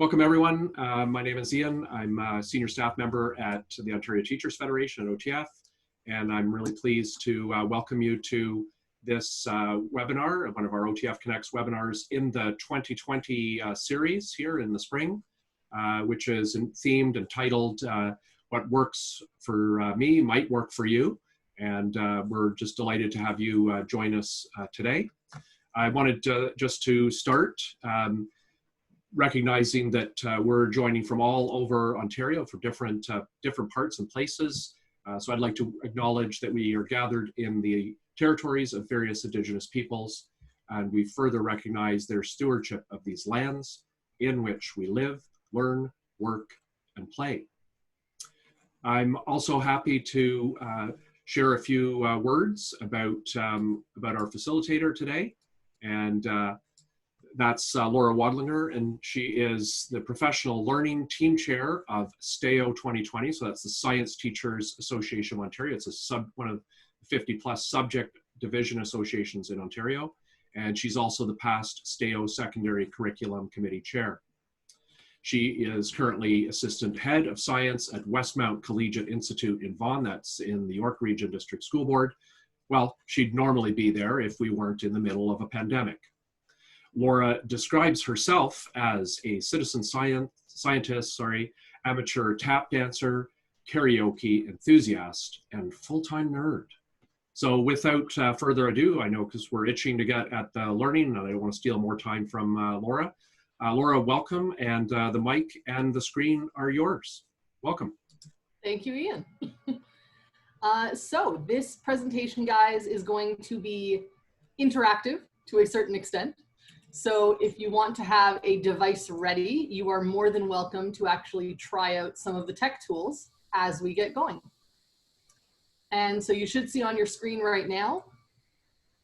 Welcome everyone. My name is Ian. I'm a senior staff member at the Ontario Teachers Federation at OTF, and I'm really pleased to welcome you to this webinar, one of our OTF Connects webinars in the 2020 series here in the spring, which is themed and titled What Works for Me Might Work for You. And we're just delighted to have you join us today. I wanted just to start recognizing that we're joining from all over Ontario for different parts and places. So I'd like to acknowledge that we are gathered in the territories of various Indigenous peoples, and we further recognize their stewardship of these lands in which we live, learn, work, and play. I'm also happy to share a few words about our facilitator today, and that's Laura Wodlinger, and she is the Professional Learning Team Chair of STAO 2020. So that's the Science Teachers Association of Ontario. It's one of the 50+ subject division associations in Ontario. And she's also the past STAO Secondary Curriculum Committee Chair. She is currently Assistant Head of Science at Westmount Collegiate Institute in Vaughan. That's in the York Region District School Board. Well, she'd normally be there if we weren't in the middle of a pandemic. Laura describes herself as a citizen scientist, amateur tap dancer, karaoke enthusiast, and full-time nerd. So without further ado, I know because we're itching to get at the learning, and I don't want to steal more time from Laura. Laura, welcome, and the mic and the screen are yours. Welcome. Thank you, Ian. So this presentation, guys, is going to be interactive to a certain extent. So if you want to have a device ready, you are more than welcome to actually try out some of the tech tools as we get going. And so you should see on your screen right now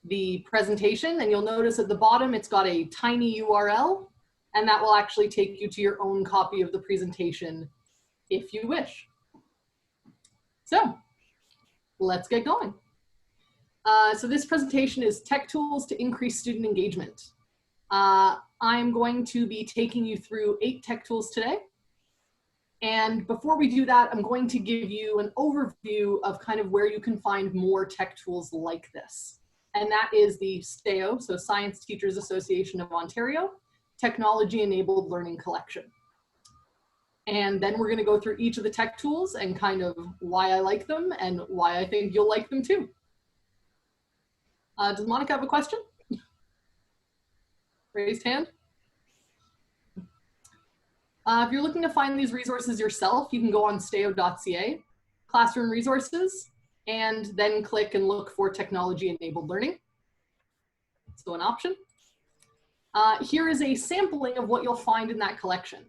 the presentation, and you'll notice at the bottom it's got a tiny URL, and that will actually take you to your own copy of the presentation if you wish. So let's get going. So this presentation is Tech Tools to Increase Student Engagement. I'm going to be taking you through 8 tech tools today. And before we do that, I'm going to give you an overview of kind of where you can find more tech tools like this. And that is the STAO, so Science Teachers Association of Ontario, Technology Enabled Learning Collection. And then we're going to go through each of the tech tools and kind of why I like them and why I think you'll like them too. Does Monica have a question? Raised hand. If you're looking to find these resources yourself, you can go on stao.ca, classroom resources, and then click and look for technology-enabled learning. So an option. Here is a sampling of what you'll find in that collection.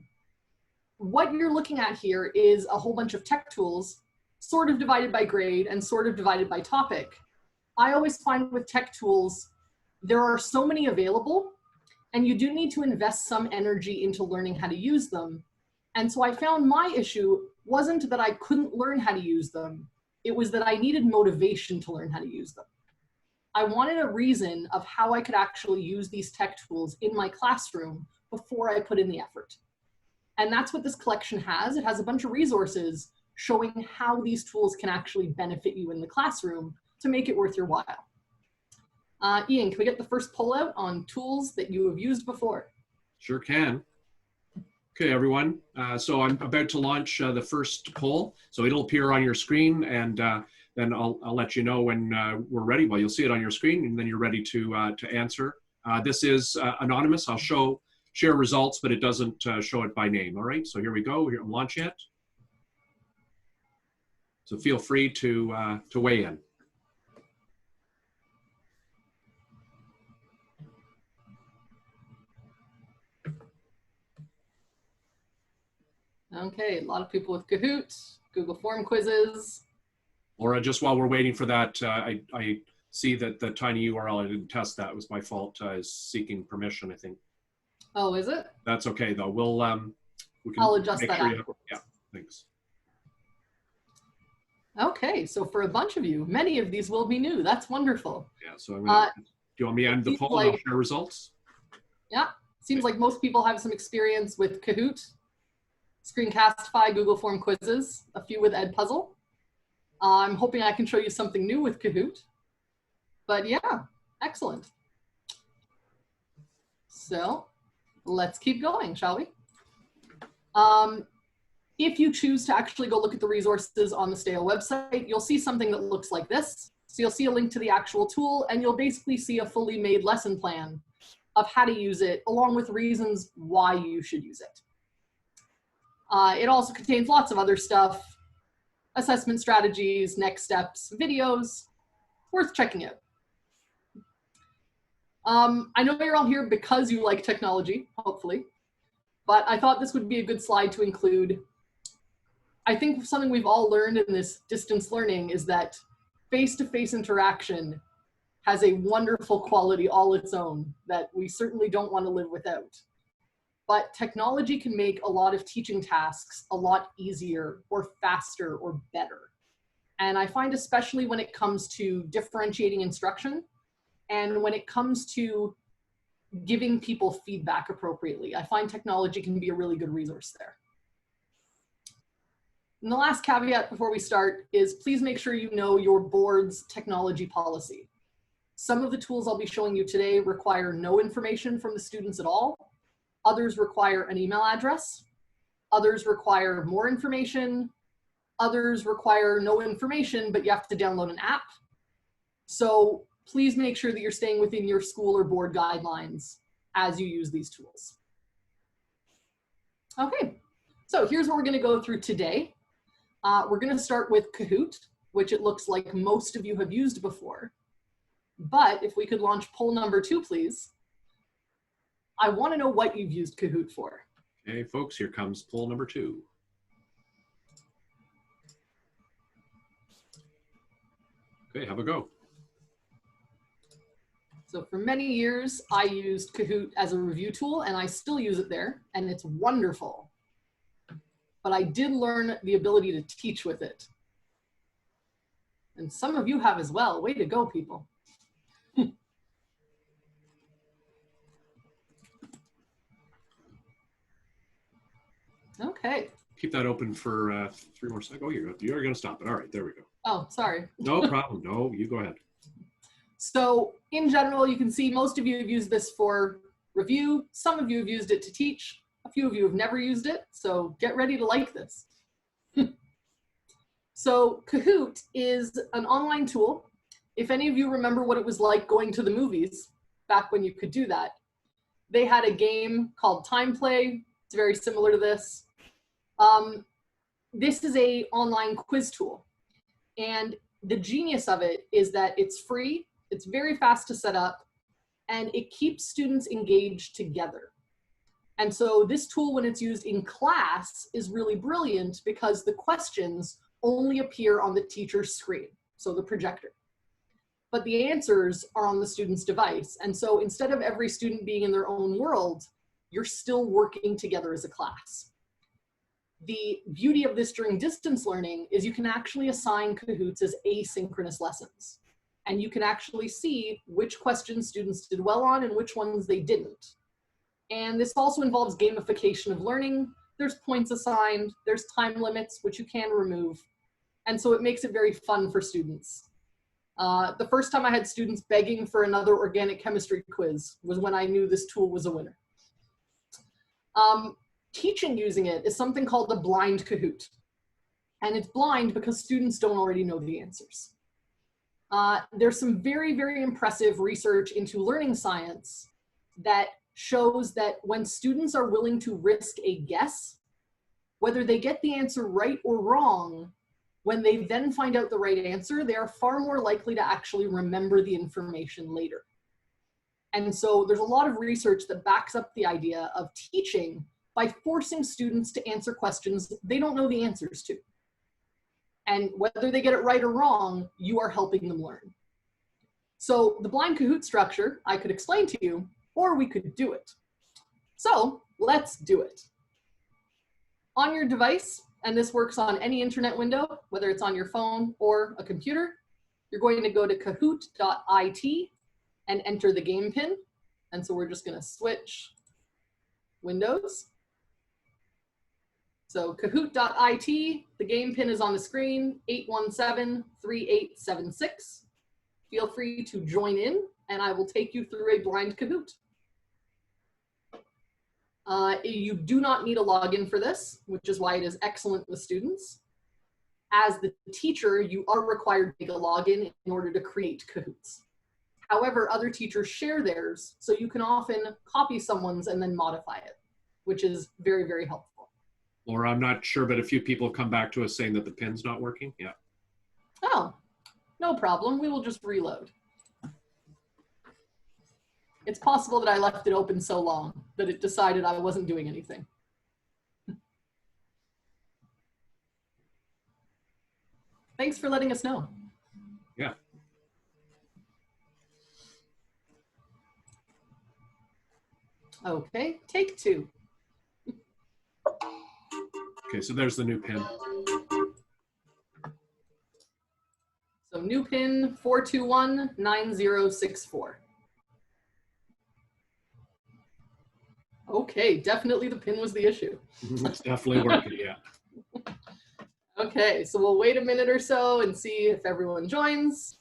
What you're looking at here is a whole bunch of tech tools, sort of divided by grade and sort of divided by topic. I always find with tech tools, there are so many available, and you do need to invest some energy into learning how to use them. And so I found my issue wasn't that I couldn't learn how to use them. It was that I needed motivation to learn how to use them. I wanted a reason of how I could actually use these tech tools in my classroom before I put in the effort. And that's what this collection has. It has a bunch of resources showing how these tools can actually benefit you in the classroom to make it worth your while. Ian, can we get the first poll out on tools that you have used before? Sure can. Okay, everyone. So I'm about to launch the first poll. So it'll appear on your screen, and then I'll let you know when we're ready. Well, you'll see it on your screen, and then you're ready to answer. This is anonymous. I'll share results, but it doesn't show it by name. All right, so here we go. I'm launching it. So feel free to weigh in. Okay, a lot of people with Kahoot, Google Form quizzes. Laura, just while we're waiting for that, I see that the tiny URL, I didn't test that. It was my fault. Is seeking permission, I think. Oh, is it? That's okay, though. I'll adjust that sure yeah, thanks. Okay, so for a bunch of you, many of these will be new. That's wonderful. Yeah, so I'm gonna, do you want me to end the poll and I'll share results? Yeah, Seems like most people have some experience with Kahoot, ScreenCastify, Google Form quizzes, a few with EdPuzzle. I'm hoping I can show you something new with Kahoot. But yeah, excellent. So let's keep going, shall we? If you choose to actually go look at the resources on the Stale website, you'll see something that looks like this. So you'll see a link to the actual tool, and you'll basically see a fully made lesson plan of how to use it, along with reasons why you should use it. It also contains lots of other stuff, assessment strategies, next steps, videos, worth checking out. I know you're all here because you like technology, hopefully, but I thought this would be a good slide to include. I think something we've all learned in this distance learning is that face-to-face interaction has a wonderful quality all its own that we certainly don't want to live without. But technology can make a lot of teaching tasks a lot easier or faster or better. And I find especially when it comes to differentiating instruction and when it comes to giving people feedback appropriately, I find technology can be a really good resource there. And the last caveat before we start is please make sure you know your board's technology policy. Some of the tools I'll be showing you today require no information from the students at all. Others require an email address. Others require more information. Others require no information, but you have to download an app. So please make sure that you're staying within your school or board guidelines as you use these tools. Okay, so here's what we're gonna go through today. We're gonna start with Kahoot, which it looks like most of you have used before. But if we could launch poll number 2, please. I wanna know what you've used Kahoot for. Okay, folks, here comes poll number 2. Okay, have a go. So for many years, I used Kahoot as a review tool, and I still use it there, and it's wonderful. But I did learn the ability to teach with it. And some of you have as well. Way to go, people. Okay. Keep that open for 3 more seconds. Oh, you're going to stop it. All right, there we go. Oh, sorry. No problem. No, you go ahead. So in general, you can see most of you have used this for review. Some of you have used it to teach. A few of you have never used it. So get ready to like this. So Kahoot is an online tool. If any of you remember what it was like going to the movies back when you could do that, they had a game called Time Play. It's very similar to this. This is an online quiz tool. And the genius of it is that it's free, it's very fast to set up, and it keeps students engaged together. And so this tool, when it's used in class, is really brilliant because the questions only appear on the teacher's screen, so the projector. But the answers are on the student's device. And so instead of every student being in their own world, you're still working together as a class. The beauty of this during distance learning is you can actually assign Kahoots as asynchronous lessons. And you can actually see which questions students did well on and which ones they didn't. And this also involves gamification of learning. There's points assigned, there's time limits, which you can remove. And so it makes it very fun for students. The first time I had students begging for another organic chemistry quiz was when I knew this tool was a winner. Teaching using it is something called a blind Kahoot. And it's blind because students don't already know the answers. There's some very, very impressive research into learning science that shows that when students are willing to risk a guess, whether they get the answer right or wrong, when they then find out the right answer, they are far more likely to actually remember the information later. And so there's a lot of research that backs up the idea of teaching by forcing students to answer questions they don't know the answers to. And whether they get it right or wrong, you are helping them learn. So the blind Kahoot structure, I could explain to you, or we could do it. So let's do it. On your device, and this works on any internet window, whether it's on your phone or a computer, you're going to go to kahoot.it and enter the game pin. And so we're just gonna switch Windows. So Kahoot.it, the game pin is on the screen, 817-3876. Feel free to join in, and I will take you through a blind Kahoot. You do not need a login for this, which is why it is excellent with students. As the teacher, you are required to make a login in order to create Kahoots. However, other teachers share theirs, so you can often copy someone's and then modify it, which is very, very helpful. Laura, I'm not sure, but a few people have come back to us saying that the pin's not working. Yeah. Oh, no problem. We will just reload. It's possible that I left it open so long that it decided I wasn't doing anything. Thanks for letting us know. Yeah. Okay, take two. Okay, so there's the new pin. So new pin 4219064. Okay, definitely the pin was the issue. It's definitely working, yeah. Okay, so we'll wait a minute or so and see if everyone joins.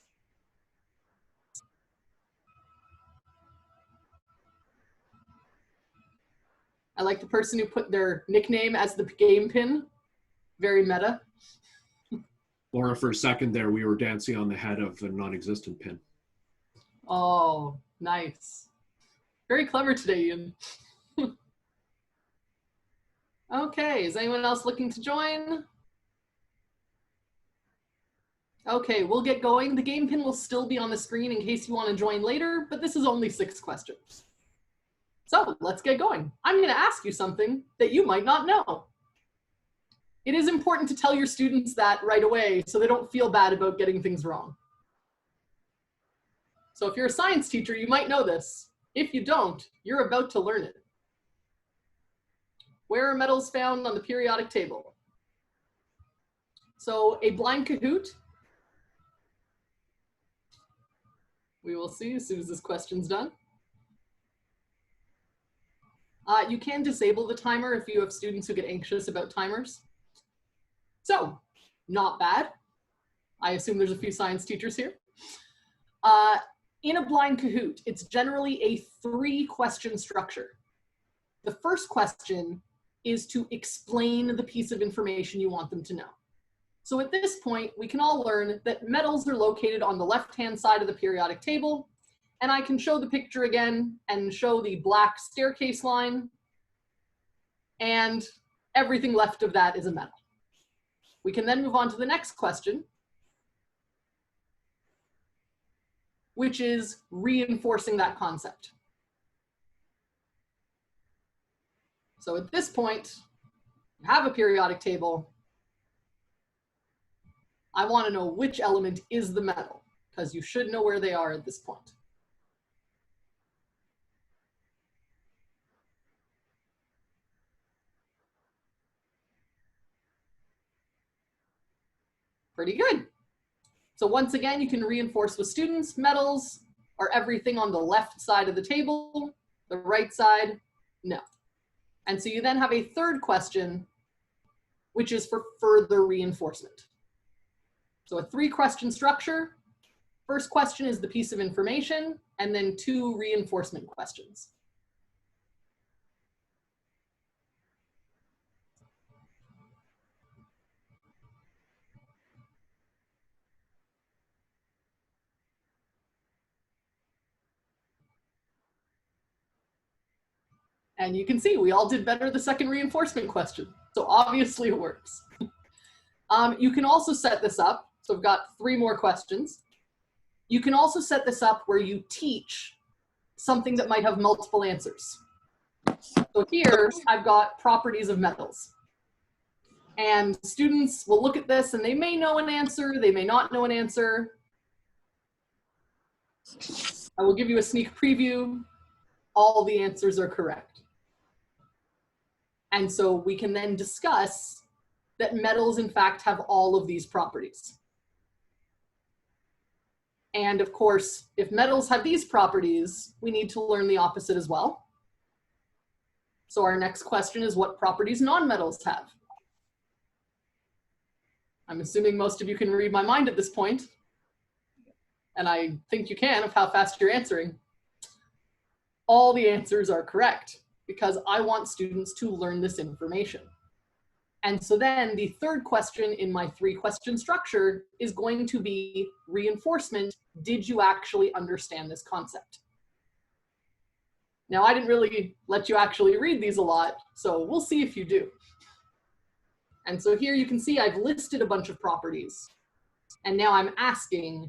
I like the person who put their nickname as the game pin. Very meta. Laura, for a second there, we were dancing on the head of a non-existent pin. Oh, nice. Very clever today, Ian. Okay, is anyone else looking to join? Okay, we'll get going. The game pin will still be on the screen in case you want to join later, but this is only 6 questions. So let's get going. I'm going to ask you something that you might not know. It is important to tell your students that right away so they don't feel bad about getting things wrong. So if you're a science teacher, you might know this. If you don't, you're about to learn it. Where are metals found on the periodic table? So a blind Kahoot. We will see as soon as this question's done. You can disable the timer if you have students who get anxious about timers. So, not bad. I assume there's a few science teachers here. In a blind Kahoot, it's generally a 3-question structure. The first question is to explain the piece of information you want them to know. So at this point, we can all learn that metals are located on the left-hand side of the periodic table, and I can show the picture again and show the black staircase line, and everything left of that is a metal. We can then move on to the next question, which is reinforcing that concept. So at this point, you have a periodic table. I want to know which element is the metal, because you should know where they are at this point. Pretty good. So once again, you can reinforce with students. Metals are everything on the left side of the table, the right side, no. And so you then have a third question, which is for further reinforcement. So a 3-question structure. First question is the piece of information, and then 2 reinforcement questions. And you can see we all did better the second reinforcement question. So obviously it works. You can also set this up. So I've got 3 more questions. You can also set this up where you teach something that might have multiple answers. So here I've got properties of metals. And students will look at this and they may know an answer, they may not know an answer. I will give you a sneak preview. All the answers are correct. And so we can then discuss that metals, in fact, have all of these properties. And of course, if metals have these properties, we need to learn the opposite as well. So our next question is, what properties nonmetals have? I'm assuming most of you can read my mind at this point, and I think you can of how fast you're answering. All the answers are correct because I want students to learn this information. And so then the third question in my 3-question structure is going to be reinforcement. Did you actually understand this concept? Now, I didn't really let you actually read these a lot, so we'll see if you do. And so here you can see I've listed a bunch of properties. And now I'm asking,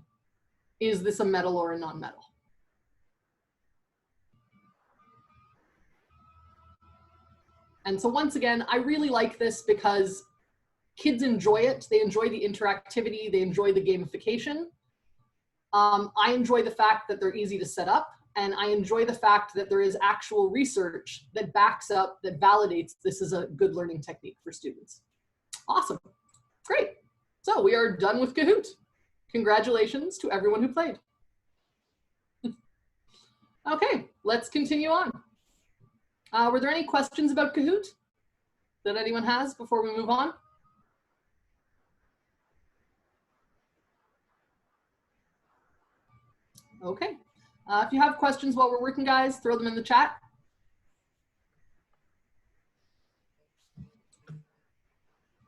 is this a metal or a non-metal? And so once again, I really like this because kids enjoy it. They enjoy the interactivity. They enjoy the gamification. I enjoy the fact that they're easy to set up. And I enjoy the fact that there is actual research that backs up, that validates this is a good learning technique for students. Awesome. Great. So we are done with Kahoot. Congratulations to everyone who played. Okay, let's continue on. Were there any questions about Kahoot that anyone has before we move on? Okay. If you have questions while we're working, guys, throw them in the chat.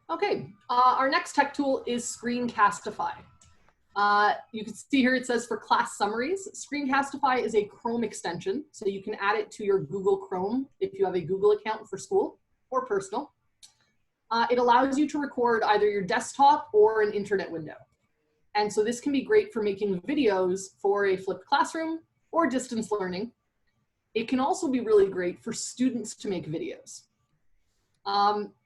Okay, our next tech tool is ScreenCastify. You can see here it says for class summaries. ScreenCastify is a Chrome extension, so you can add it to your Google Chrome if you have a Google account for school or personal. It allows you to record either your desktop or an internet window. And so this can be great for making videos for a flipped classroom or distance learning. It can also be really great for students to make videos.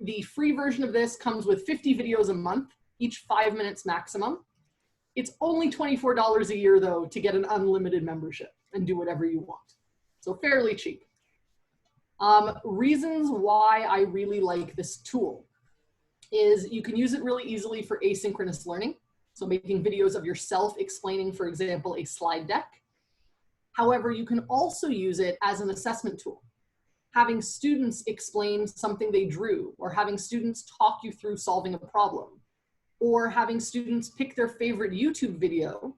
The free version of this comes with 50 videos a month, each 5 minutes maximum. It's only $24 a year, though, to get an unlimited membership and do whatever you want. So fairly cheap. Reasons why I really like this tool is you can use it really easily for asynchronous learning. So making videos of yourself explaining, for example, a slide deck. However, you can also use it as an assessment tool. Having students explain something they drew, or having students talk you through solving a problem, or having students pick their favorite YouTube video,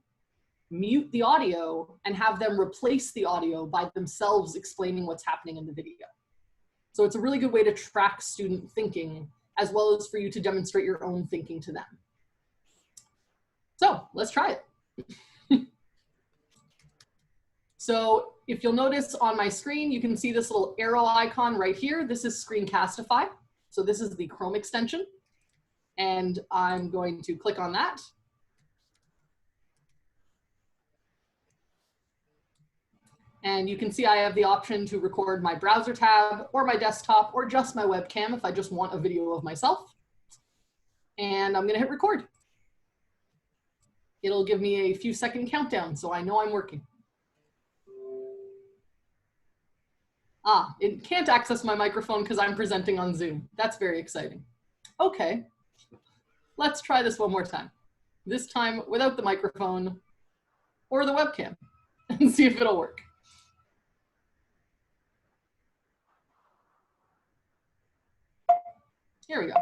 mute the audio, and have them replace the audio by themselves explaining what's happening in the video. So it's a really good way to track student thinking, as well as for you to demonstrate your own thinking to them. So let's try it. So if you'll notice on my screen, you can see this little arrow icon right here. This is ScreenCastify. So this is the Chrome extension. And I'm going to click on that. And you can see I have the option to record my browser tab or my desktop or just my webcam if I just want a video of myself. And I'm gonna hit record. It'll give me a few second countdown so I know I'm working. It can't access my microphone because I'm presenting on Zoom. That's very exciting. Okay, let's try this one more time. This time without the microphone or the webcam and see if it'll work. Here we go.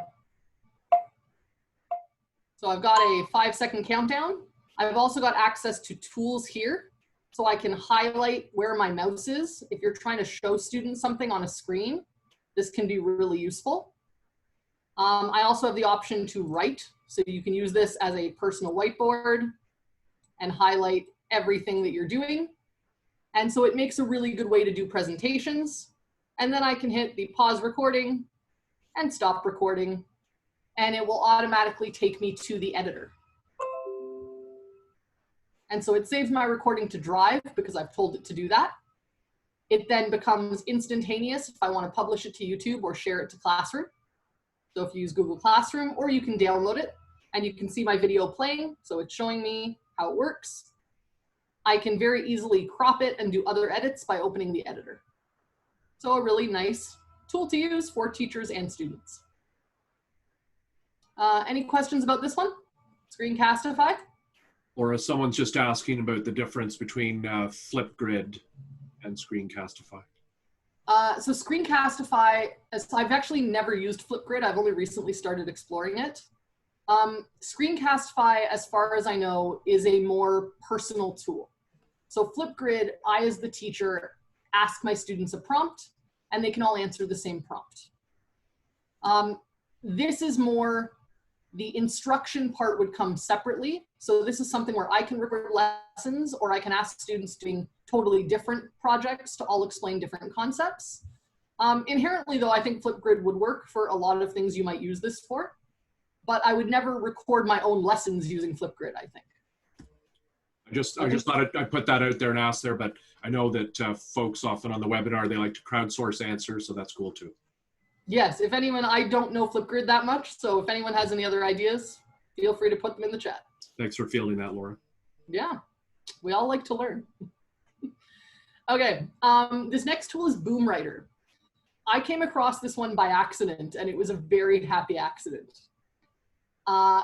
So I've got a 5-second countdown. I've also got access to tools here. So I can highlight where my mouse is. If you're trying to show students something on a screen, this can be really useful. I also have the option to write. So you can use this as a personal whiteboard and highlight everything that you're doing. And so it makes a really good way to do presentations. And then I can hit the pause recording and stop recording, and it will automatically take me to the editor. And so it saves my recording to Drive because I've told it to do that. It then becomes instantaneous if I want to publish it to YouTube or share it to Classroom. So if you use Google Classroom, or you can download it and you can see my video playing. So it's showing me how it works. I can very easily crop it and do other edits by opening the editor. So a really nice tool to use for teachers and students. Any questions about this one? ScreenCastify? Or if someone's just asking about the difference between FlipGrid and ScreenCastify. So ScreenCastify, I've actually never used Flipgrid. I've only recently started exploring it. ScreenCastify, as far as I know, is a more personal tool. So Flipgrid, I as the teacher ask my students a prompt and they can all answer the same prompt. This is more, the instruction part would come separately. So this is something where I can record lessons or I can ask students doing totally different projects to all explain different concepts. Inherently though, I think Flipgrid would work for a lot of things you might use this for, but I would never record my own lessons using Flipgrid, I think. I just thought I'd put that out there and ask there, but I know that folks often on the webinar, they like to crowdsource answers, so that's cool too. Yes, if anyone, I don't know Flipgrid that much, so if anyone has any other ideas, feel free to put them in the chat. Thanks for fielding that, Laura. Yeah, we all like to learn. Okay, this next tool is BoomWriter. I came across this one by accident, and it was a very happy accident. I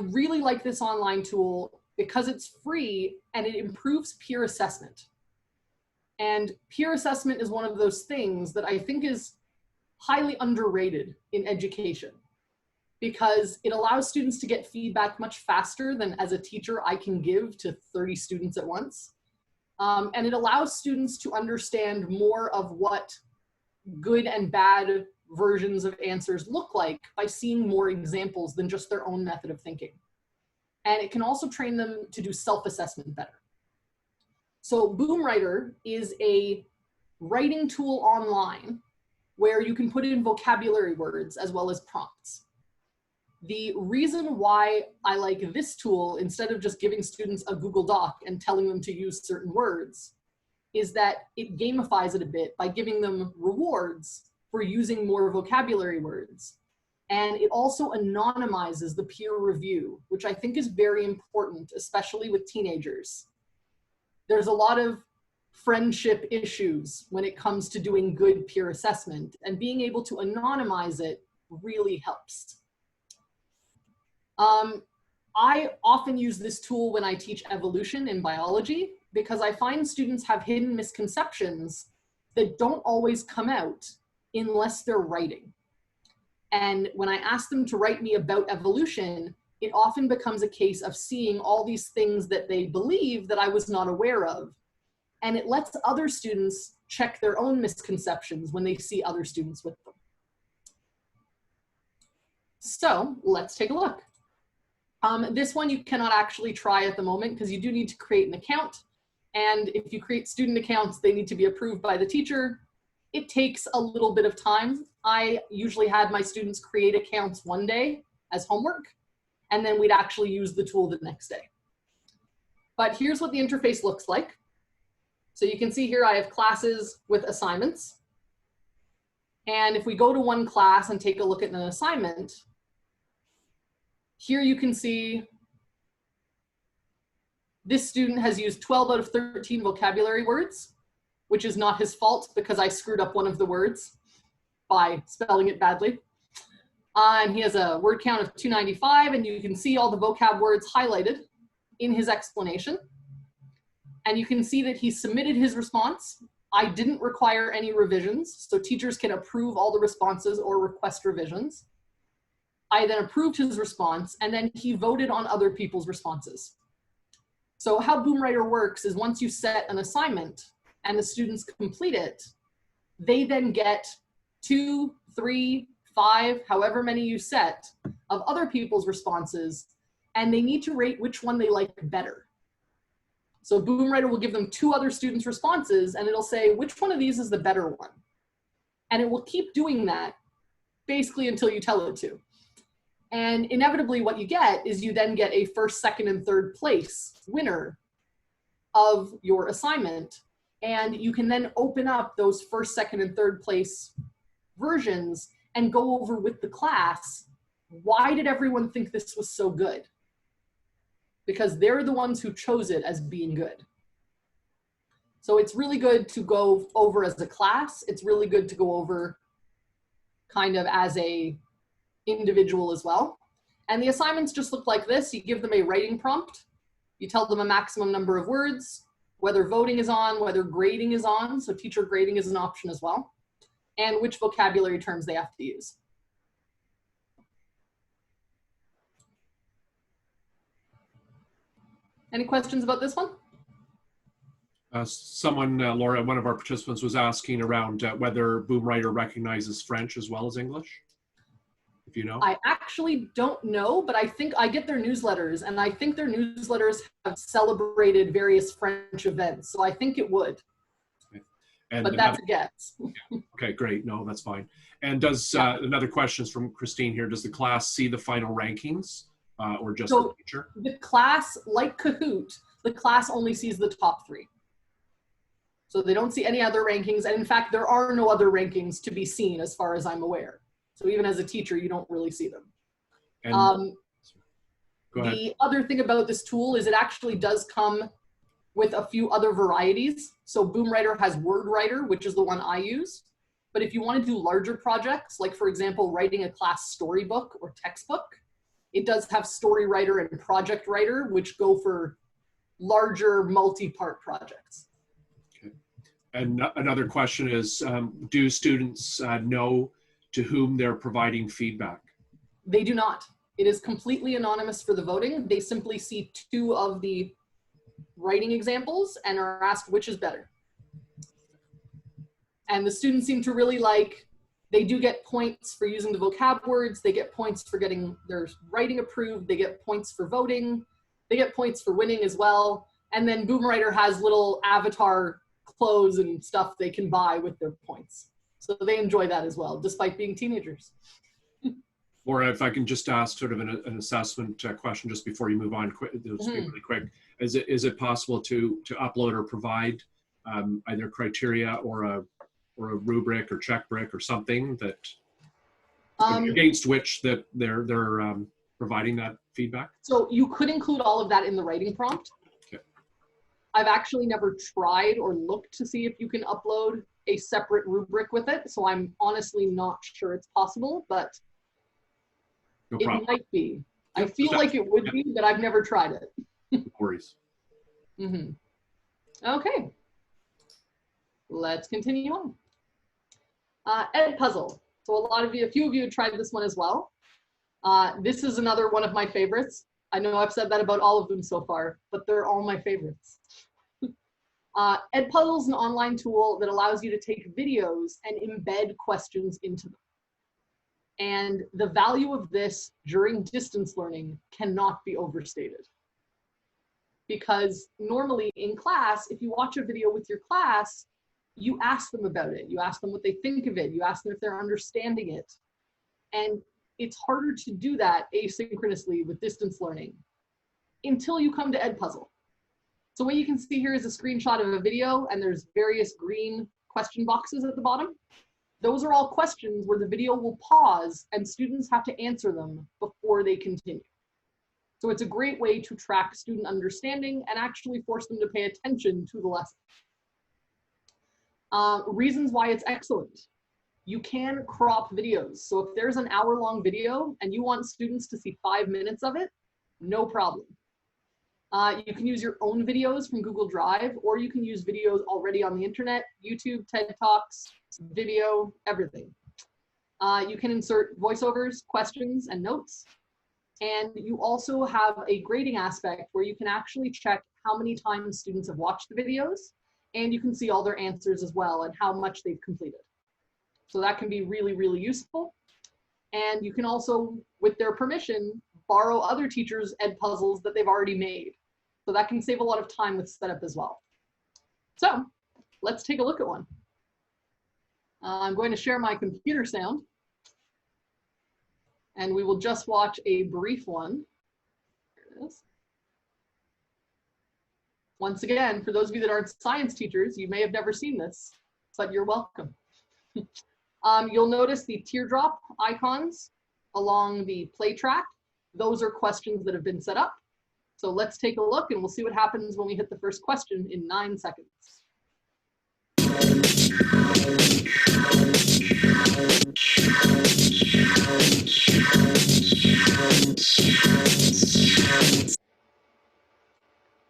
really like this online tool because it's free and it improves peer assessment. And peer assessment is one of those things that I think is highly underrated in education because it allows students to get feedback much faster than as a teacher I can give to 30 students at once. And it allows students to understand more of what good and bad versions of answers look like by seeing more examples than just their own method of thinking. And it can also train them to do self-assessment better. So BoomWriter is a writing tool online where you can put in vocabulary words as well as prompts. The reason why I like this tool instead of just giving students a Google Doc and telling them to use certain words is that it gamifies it a bit by giving them rewards for using more vocabulary words. And it also anonymizes the peer review, which I think is very important, especially with teenagers. There's a lot of friendship issues when it comes to doing good peer assessment, and being able to anonymize it really helps. I often use this tool when I teach evolution in biology because I find students have hidden misconceptions that don't always come out unless they're writing. And when I ask them to write me about evolution, it often becomes a case of seeing all these things that they believe that I was not aware of. And it lets other students check their own misconceptions when they see other students with them. So let's take a look. This one you cannot actually try at the moment because you do need to create an account. And if you create student accounts, they need to be approved by the teacher. It takes a little bit of time. I usually had my students create accounts one day as homework, and then we'd actually use the tool the next day. But here's what the interface looks like. So you can see here I have classes with assignments. And if we go to one class and take a look at an assignment, here you can see this student has used 12 out of 13 vocabulary words, which is not his fault because I screwed up one of the words by spelling it badly. And he has a word count of 295, and you can see all the vocab words highlighted in his explanation. And you can see that he submitted his response. I didn't require any revisions, so teachers can approve all the responses or request revisions. I then approved his response, and then he voted on other people's responses. So how BoomWriter works is once you set an assignment and the students complete it, they then get 2, 3, 5, however many you set of other people's responses, and they need to rate which one they like better. So BoomWriter will give them 2 other students' responses, and it'll say, which one of these is the better one? And it will keep doing that basically until you tell it to. And inevitably what you get is you then get a first, second, and third place winner of your assignment. And you can then open up those first, second, and third place versions and go over with the class, why did everyone think this was so good? Because they're the ones who chose it as being good. So it's really good to go over as a class. It's really good to go over kind of as a individual as well. And the assignments just look like this. You give them a writing prompt. You tell them a maximum number of words. whether voting is on, whether grading is on, so teacher grading is an option as well, and which vocabulary terms they have to use. Any questions about this one? Someone, Laura, one of our participants was asking around whether BoomWriter recognizes French as well as English, if you know. I actually don't know, but I think I get their newsletters, and I think their newsletters have celebrated various French events, so I think it would. Okay. And but that's a guess. Yeah. Okay, great. No, that's fine. And does, another question is from Christine here, does the class see the final rankings or just the teacher? The class, like Kahoot, the class only sees the top 3. So they don't see any other rankings. And in fact, there are no other rankings to be seen as far as I'm aware. So even as a teacher, you don't really see them. And, go ahead. The other thing about this tool is it actually does come with a few other varieties. So BoomWriter has Wodlinger, which is the one I use. But if you want to do larger projects, like for example, writing a class storybook or textbook, it does have StoryWriter and Project Writer, which go for larger multi-part projects. And another question is, do students know to whom they're providing feedback? They do not. It is completely anonymous for the voting. They simply see 2 of the writing examples and are asked which is better. And the students seem to really like, they do get points for using the vocab words. They get points for getting their writing approved. They get points for voting. They get points for winning as well. And then BoomWriter has little avatar clothes and stuff they can buy with their points. So they enjoy that as well, despite being teenagers. Or if I can just ask sort of an assessment question just before you move on, just be really quick. Is it possible to upload or provide either criteria or a rubric or check brick or something that against which that they're providing that feedback? So you could include all of that in the writing prompt. I've actually never tried or looked to see if you can upload a separate rubric with it. So I'm honestly not sure it's possible, but it might be. I feel like it would be, but I've never tried it. No worries. Okay. Let's continue on. EdPuzzle. So a few of you have tried this one as well. This is another one of my favorites. I know I've said that about all of them so far, but they're all my favorites. EdPuzzle is an online tool that allows you to take videos and embed questions into them. And the value of this during distance learning cannot be overstated. Because normally in class, if you watch a video with your class, you ask them about it. You ask them what they think of it. You ask them if they're understanding it. And it's harder to do that asynchronously with distance learning until you come to EdPuzzle. So what you can see here is a screenshot of a video, and there's various green question boxes at the bottom. Those are all questions where the video will pause and students have to answer them before they continue. So it's a great way to track student understanding and actually force them to pay attention to the lesson. Reasons why it's excellent. You can crop videos. So if there's an hour-long video and you want students to see 5 minutes of it, no problem. You can use your own videos from Google Drive, or you can use videos already on the internet, YouTube, TED Talks, video, everything. You can insert voiceovers, questions, and notes. And you also have a grading aspect where you can actually check how many times students have watched the videos, and you can see all their answers as well and how much they've completed. So that can be really, really useful. And you can also, with their permission, borrow other teachers' EdPuzzles that they've already made. So that can save a lot of time with setup as well. So let's take a look at one. I'm going to share my computer sound, and we will just watch a brief one. Here it is. Once again, for those of you that aren't science teachers, you may have never seen this, but you're welcome. You'll notice the teardrop icons along the play track. Those are questions that have been set up. So let's take a look and we'll see what happens when we hit the first question in 9 seconds.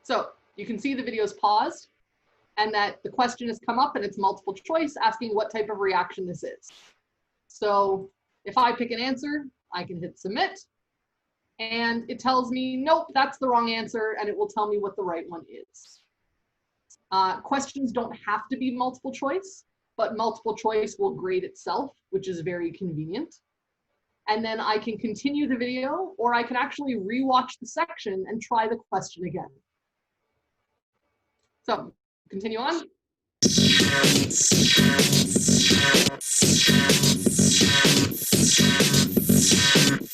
So you can see the video's paused. and that the question has come up and it's multiple choice asking what type of reaction this is. So if I pick an answer, I can hit submit, and it tells me, nope, that's the wrong answer, and it will tell me what the right one is. Questions don't have to be multiple choice, but multiple choice will grade itself, which is very convenient. And then I can continue the video, or I can actually rewatch the section and try the question again. So continue on.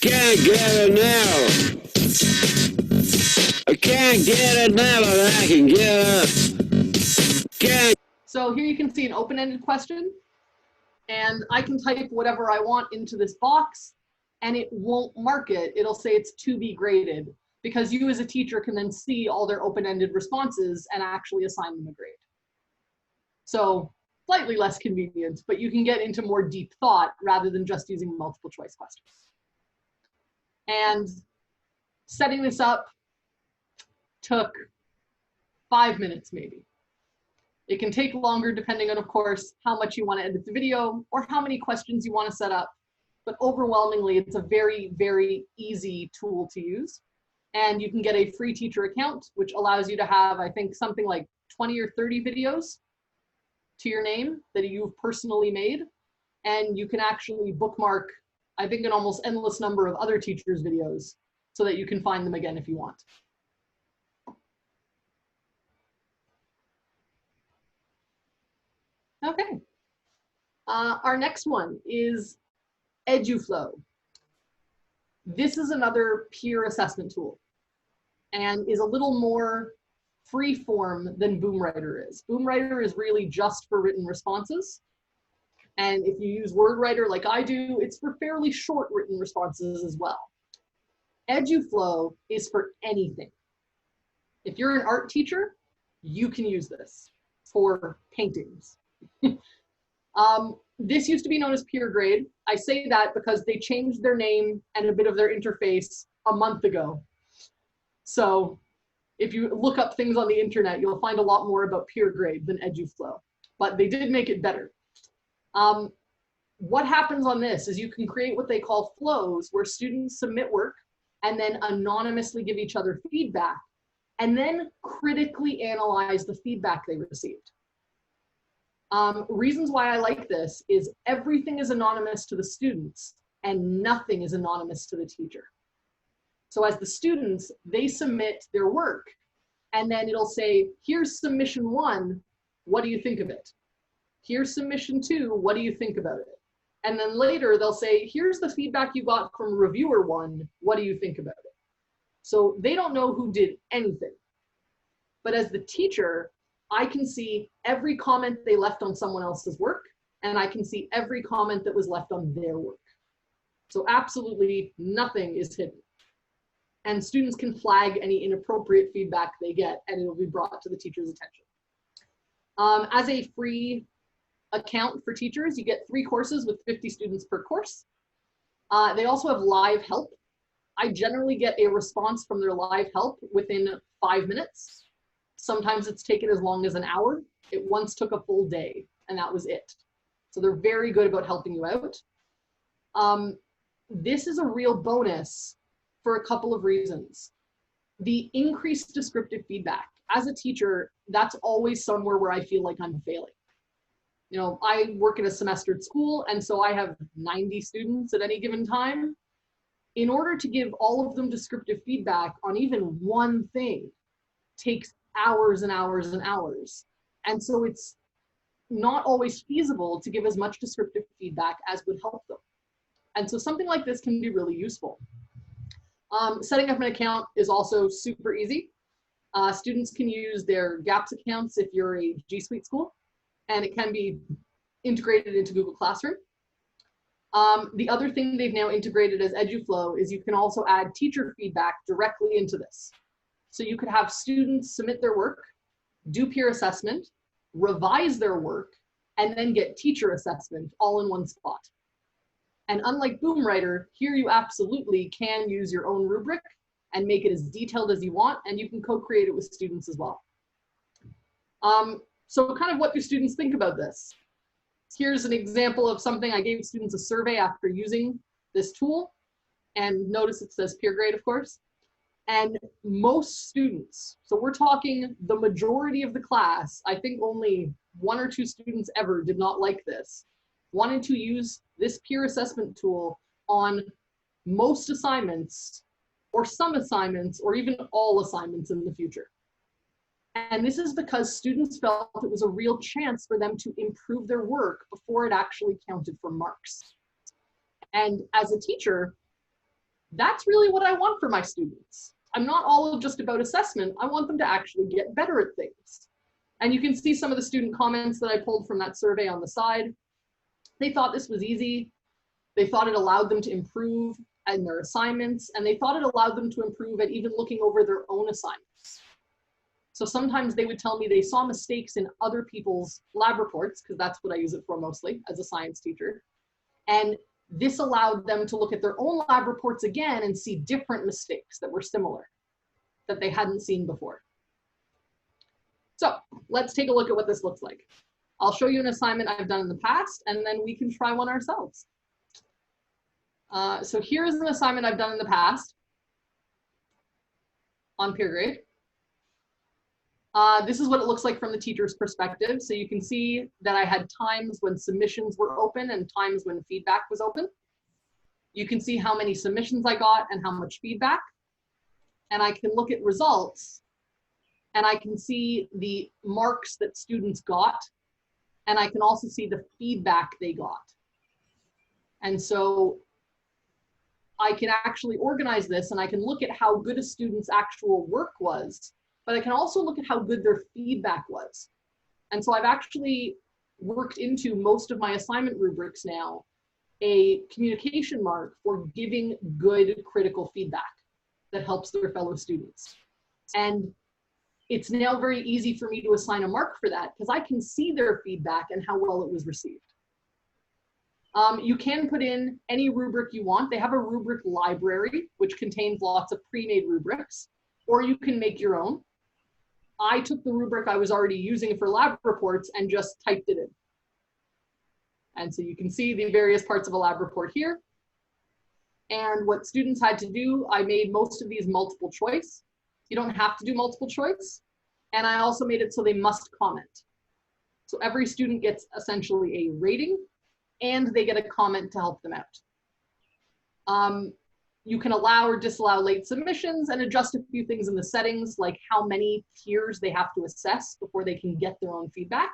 Can't get it now. I can't get it now, but I can get it. Can't. So here you can see an open-ended question, and I can type whatever I want into this box, and it won't mark it. It'll say it's to be graded, because you as a teacher can then see all their open-ended responses and actually assign them a grade. So slightly less convenient, but you can get into more deep thought rather than just using multiple choice questions. And setting this up took 5 minutes maybe. It can take longer depending on, of course, how much you want to edit the video or how many questions you want to set up. But overwhelmingly, it's a very, very easy tool to use. And you can get a free teacher account, which allows you to have, I think, something like 20 or 30 videos to your name that you've personally made. And you can actually bookmark, I think, an almost endless number of other teachers' videos so that you can find them again if you want. Okay. Our next one is EduFlow. This is another peer assessment tool and is a little more free form than BoomWriter is. BoomWriter is really just for written responses. And if you use WordWriter like I do, it's for fairly short written responses as well. EduFlow is for anything. If you're an art teacher, you can use this for paintings. This used to be known as PeerGrade. I say that because they changed their name and a bit of their interface a month ago. So if you look up things on the internet, you'll find a lot more about PeerGrade than EduFlow, but they did make it better. What happens on this is you can create what they call flows where students submit work and then anonymously give each other feedback and then critically analyze the feedback they received. Reasons why I like this is everything is anonymous to the students and nothing is anonymous to the teacher. So as the students, they submit their work and then it'll say, here's submission 1, what do you think of it? Here's submission 2, what do you think about it? And then later they'll say, here's the feedback you got from reviewer 1, what do you think about it? So they don't know who did anything. But as the teacher, I can see every comment they left on someone else's work, and I can see every comment that was left on their work. So absolutely nothing is hidden. And students can flag any inappropriate feedback they get, and it will be brought to the teacher's attention. As a free account for teachers, you get 3 courses with 50 students per course. They also have live help. I generally get a response from their live help within 5 minutes. Sometimes it's taken as long as an hour. It once took a full day, and that was it. So they're very good about helping you out. This is a real bonus for a couple of reasons. The increased descriptive feedback. As a teacher, that's always somewhere where I feel like I'm failing. You know, I work in a semestered school, and so I have 90 students at any given time. In order to give all of them descriptive feedback on even one thing takes hours and hours and hours. And so it's not always feasible to give as much descriptive feedback as would help them. And so something like this can be really useful. Setting up an account is also super easy. Students can use their GAPS accounts if you're a G Suite school, and it can be integrated into Google Classroom. The other thing they've now integrated as EduFlow is you can also add teacher feedback directly into this. So you could have students submit their work, do peer assessment, revise their work, and then get teacher assessment all in one spot. And unlike BoomWriter, here you absolutely can use your own rubric and make it as detailed as you want, and you can co-create it with students as well. So kind of what do students think about this? Here's an example of something. I gave students a survey after using this tool. And notice it says PeerGrade, of course. And most students, so we're talking the majority of the class, I think only 1 or 2 students ever did not like this, wanted to use this peer assessment tool on most assignments or some assignments or even all assignments in the future. And this is because students felt it was a real chance for them to improve their work before it actually counted for marks. And as a teacher, that's really what I want for my students. I'm not all just about assessment. I want them to actually get better at things. And you can see some of the student comments that I pulled from that survey on the side. They thought this was easy. They thought it allowed them to improve in their assignments, and they thought it allowed them to improve at even looking over their own assignments. So sometimes they would tell me they saw mistakes in other people's lab reports, because that's what I use it for mostly as a science teacher. And this allowed them to look at their own lab reports again and see different mistakes that were similar, that they hadn't seen before. So let's take a look at what this looks like. I'll show you an assignment I've done in the past, and then we can try one ourselves. So here's an assignment I've done in the past on PeerGrade. This is what it looks like from the teacher's perspective. So you can see that I had times when submissions were open and times when feedback was open. You can see how many submissions I got and how much feedback. And I can look at results and I can see the marks that students got. And I can also see the feedback they got. And so I can actually organize this and I can look at how good a student's actual work was, but I can also look at how good their feedback was. And so I've actually worked into most of my assignment rubrics now a communication mark for giving good critical feedback that helps their fellow students. And it's now very easy for me to assign a mark for that because I can see their feedback and how well it was received. You can put in any rubric you want. They have a rubric library, which contains lots of pre-made rubrics, or you can make your own. I took the rubric I was already using for lab reports and just typed it in. And so you can see the various parts of a lab report here. And what students had to do, I made most of these multiple choice. You don't have to do multiple choice. And I also made it so they must comment. So every student gets essentially a rating and they get a comment to help them out. You can allow or disallow late submissions and adjust a few things in the settings, like how many peers they have to assess before they can get their own feedback,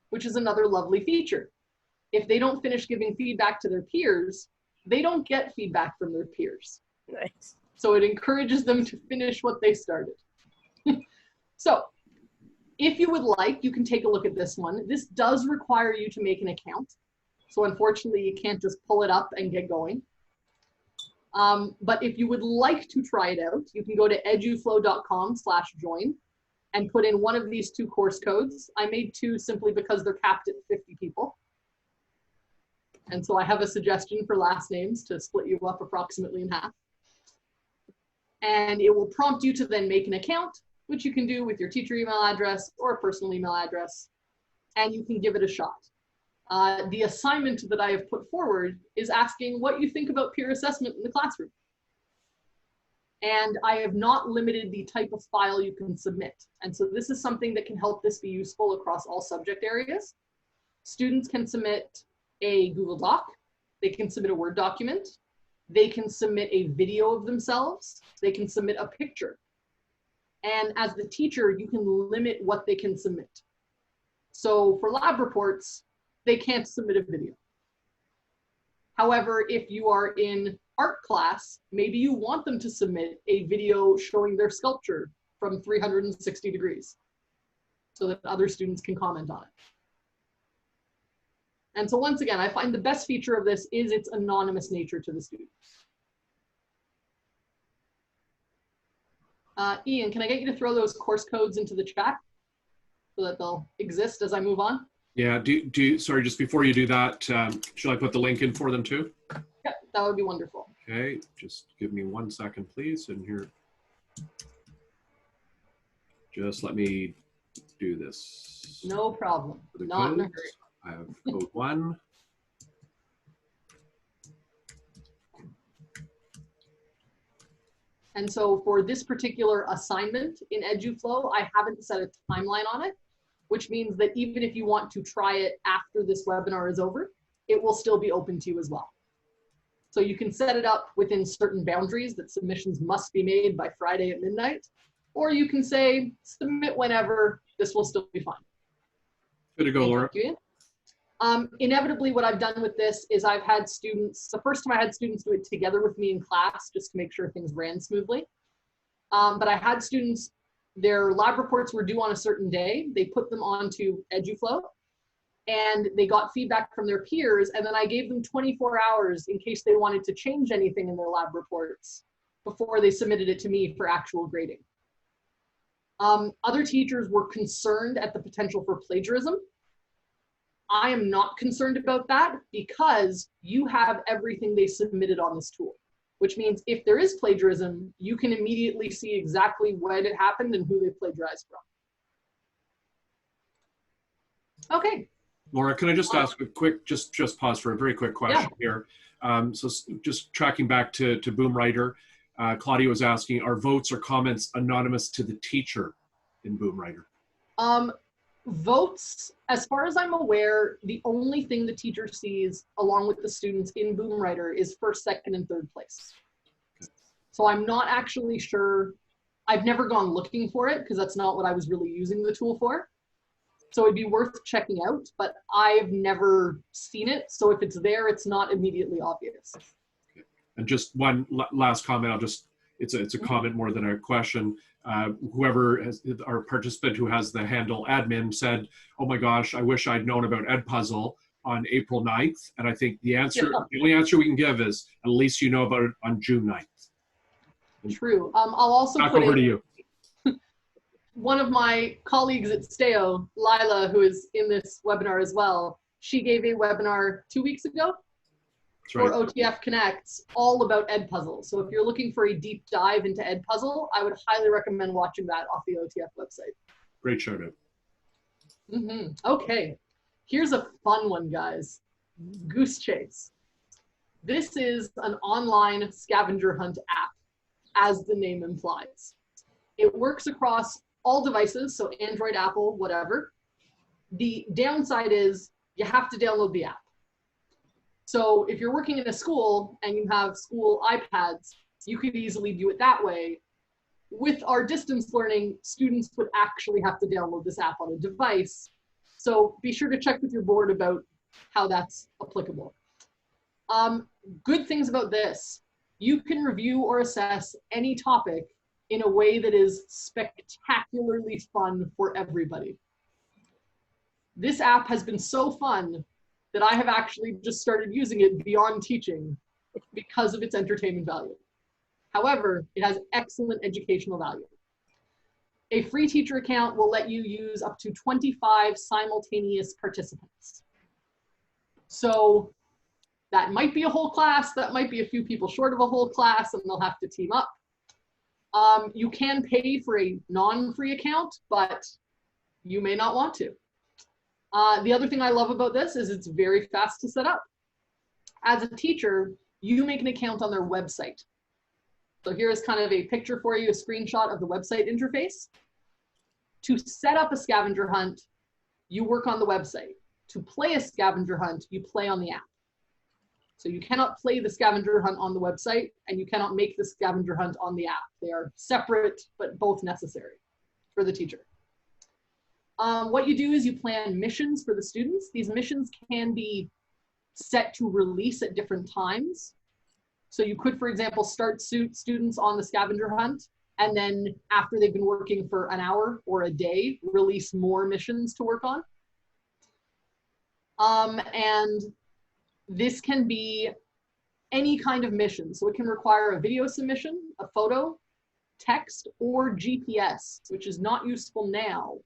which is another lovely feature. If they don't finish giving feedback to their peers, they don't get feedback from their peers. Nice. So it encourages them to finish what they started. So if you would like, you can take a look at this one. This does require you to make an account. So unfortunately, you can't just pull it up and get going. But if you would like to try it out, you can go to eduflow.com/join and put in one of these 2 course codes. I made 2 simply because they're capped at 50 people. And so I have a suggestion for last names to split you up approximately in half. And it will prompt you to then make an account, which you can do with your teacher email address or a personal email address, and you can give it a shot. The assignment that I have put forward is asking what you think about peer assessment in the classroom. And I have not limited the type of file you can submit. And so this is something that can help this be useful across all subject areas. Students can submit a Google Doc, they can submit a Word document, they can submit a video of themselves, they can submit a picture. And as the teacher, you can limit what they can submit. So for lab reports, they can't submit a video. However, if you are in art class, maybe you want them to submit a video showing their sculpture from 360 degrees so that other students can comment on it. And so once again, I find the best feature of this is its anonymous nature to the students. Ian, can I get you to throw those course codes into the chat so that they'll exist as I move on? Yeah, sorry, just before you do that, should I put the link in for them too? Yeah, that would be wonderful. Okay, just give me 1 second, please. And here, just let me do this. No problem. The Not in a codes. hurry. I have code 1. And so for this particular assignment in EduFlow, I haven't set a timeline on it, which means that even if you want to try it after this webinar is over, it will still be open to you as well. So you can set it up within certain boundaries that submissions must be made by Friday at midnight, or you can say, submit whenever, this will still be fine. Good to go, Laura. Inevitably, what I've done with this is I've had students, the first time I had students do it together with me in class, just to make sure things ran smoothly. But I had students, their lab reports were due on a certain day. They put them onto EduFlow and they got feedback from their peers. And then I gave them 24 hours in case they wanted to change anything in their lab reports before they submitted it to me for actual grading. Other teachers were concerned at the potential for plagiarism. I am not concerned about that because you have everything they submitted on this tool, which means if there is plagiarism, you can immediately see exactly when it happened and who they plagiarized from. Okay. Laura, can I just ask a quick, just pause for a very quick question here. So just tracking back to BoomWriter, Claudia was asking, are votes or comments anonymous to the teacher in BoomWriter? Votes, as far as I'm aware, the only thing the teacher sees along with the students in BoomWriter is first, second, and third place. So I'm not actually sure. I've never gone looking for it because that's not what I was really using the tool for. So it'd be worth checking out, but I've never seen it. So if it's there, it's not immediately obvious. Okay. And just one last comment, it's a comment more than a question. Whoever has, our participant who has the handle admin said, oh my gosh, I wish I'd known about EdPuzzle on April 9th. And I think the answer, the only answer we can give is at least you know about it on June 9th. True. I'll also back put over to you. One of my colleagues at STEO, Lila, who is in this webinar as well, she gave a webinar 2 weeks ago for OTF Connects all about EdPuzzle. So if you're looking for a deep dive into EdPuzzle, I would highly recommend watching that off the OTF website. Great shout out. Okay, here's a fun one, guys. GooseChase. This is an online scavenger hunt app, as the name implies. It works across all devices, so Android, Apple, whatever. The downside is you have to download the app. So if you're working in a school and you have school iPads, you could easily do it that way. With our distance learning, students would actually have to download this app on a device. So be sure to check with your board about how that's applicable. Good things about this, you can review or assess any topic in a way that is spectacularly fun for everybody. This app has been so fun that I have actually just started using it beyond teaching because of its entertainment value. However, it has excellent educational value. A free teacher account will let you use up to 25 simultaneous participants. So that might be a whole class, that might be a few people short of a whole class, and they'll have to team up. You can pay for a non-free account, but you may not want to. The other thing I love about this is it's very fast to set up. As a teacher, you make an account on their website. So here is kind of a picture for you, a screenshot of the website interface. To set up a scavenger hunt, you work on the website. To play a scavenger hunt, you play on the app. So you cannot play the scavenger hunt on the website, and you cannot make the scavenger hunt on the app. They are separate, but both necessary for the teacher. What you do is you plan missions for the students. These missions can be set to release at different times. So you could, for example, start students on the scavenger hunt, and then after they've been working for an hour or a day, release more missions to work on. And this can be any kind of mission. So it can require a video submission, a photo, text, or GPS, which is not useful now,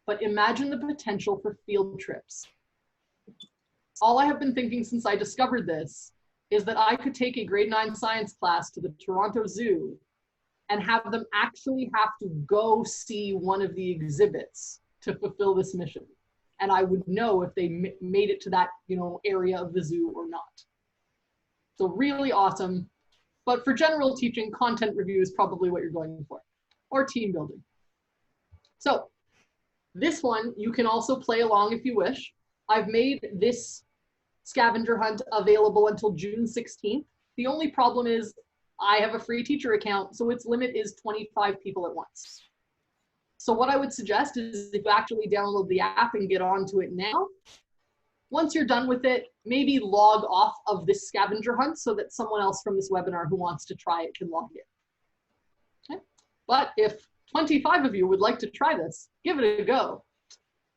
but imagine the potential for field trips. All I have been thinking since I discovered this is that I could take a grade 9 science class to the Toronto Zoo and have them actually have to go see one of the exhibits to fulfill this mission. And I would know if they made it to that, area of the zoo or not. So really awesome. But for general teaching, content review is probably what you're going for, or team building. So this one, you can also play along if you wish. I've made this scavenger hunt available until June 16th. The only problem is I have a free teacher account, so its limit is 25 people at once. So what I would suggest is if you actually download the app and get onto it now, once you're done with it, maybe log off of this scavenger hunt so that someone else from this webinar who wants to try it can log in. Okay? But if 25 of you would like to try this, give it a go.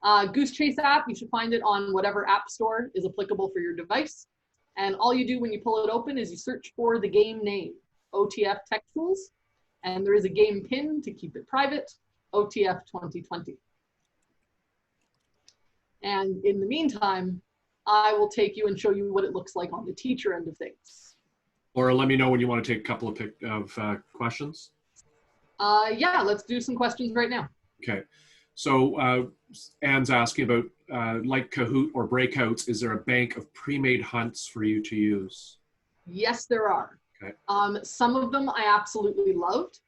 GooseChase app, you should find it on whatever app store is applicable for your device. And all you do when you pull it open is you search for the game name, OTF Tech Tools, and there is a game pin to keep it private, OTF 2020. And in the meantime, I will take you and show you what it looks like on the teacher end of things. Or let me know when you want to take a couple of questions. Yeah, let's do some questions right now. Okay. So Anne's asking about, like Kahoot or Breakouts, is there a bank of pre-made hunts for you to use? Yes, there are. Okay. Some of them I absolutely loved.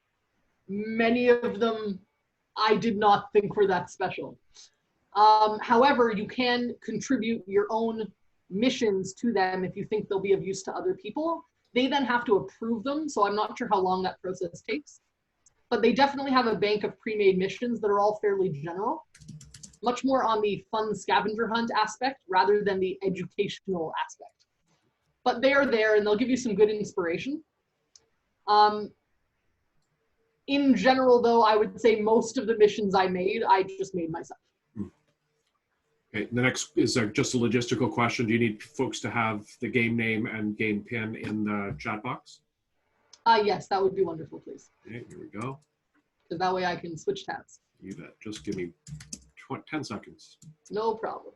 Many of them I did not think were that special. However, you can contribute your own missions to them if you think they'll be of use to other people. They then have to approve them, so I'm not sure how long that process takes. But they definitely have a bank of pre-made missions that are all fairly general, much more on the fun scavenger hunt aspect rather than the educational aspect. But they are there and they'll give you some good inspiration. In general, though, I would say most of the missions I just made myself. Okay, the next is just a logistical question. Do you need folks to have the game name and game pin in the chat box? Yes, that would be wonderful, please. Okay, here we go. Because that way I can switch tabs. You bet. Just give me 10 seconds. No problem.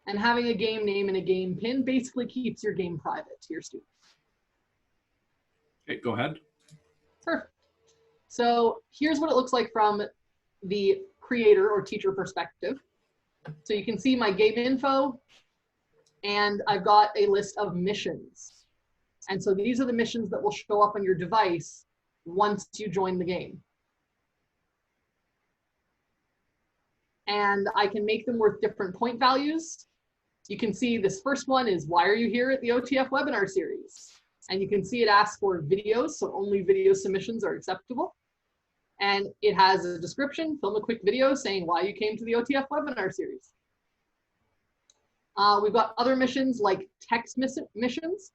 And having a game name and a game pin basically keeps your game private to your students. Okay, go ahead. Perfect. So here's what it looks like from the creator or teacher perspective. So you can see my game info, and I've got a list of missions. And so these are the missions that will show up on your device once you join the game. And I can make them worth different point values. You can see this first one is, why are you here at the OTF webinar series? And you can see it asks for videos, so only video submissions are acceptable. And it has a description, film a quick video saying why you came to the OTF webinar series. We've got other missions like text missions.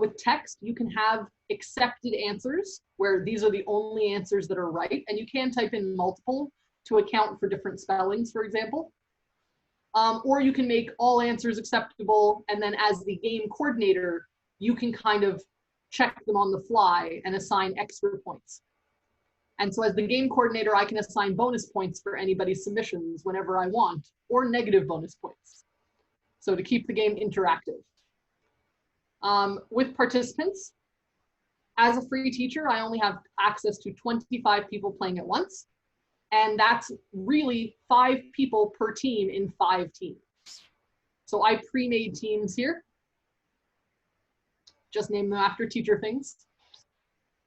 With text, you can have accepted answers where these are the only answers that are right, and you can type in multiple to account for different spellings, for example. Or you can make all answers acceptable, and then as the game coordinator, you can kind of check them on the fly and assign extra points. And so as the game coordinator, I can assign bonus points for anybody's submissions whenever I want, or negative bonus points. So to keep the game interactive. With participants, as a free teacher, I only have access to 25 people playing at once. And that's really 5 people per team in 5 teams. So I pre-made teams here. Just name them after teacher things.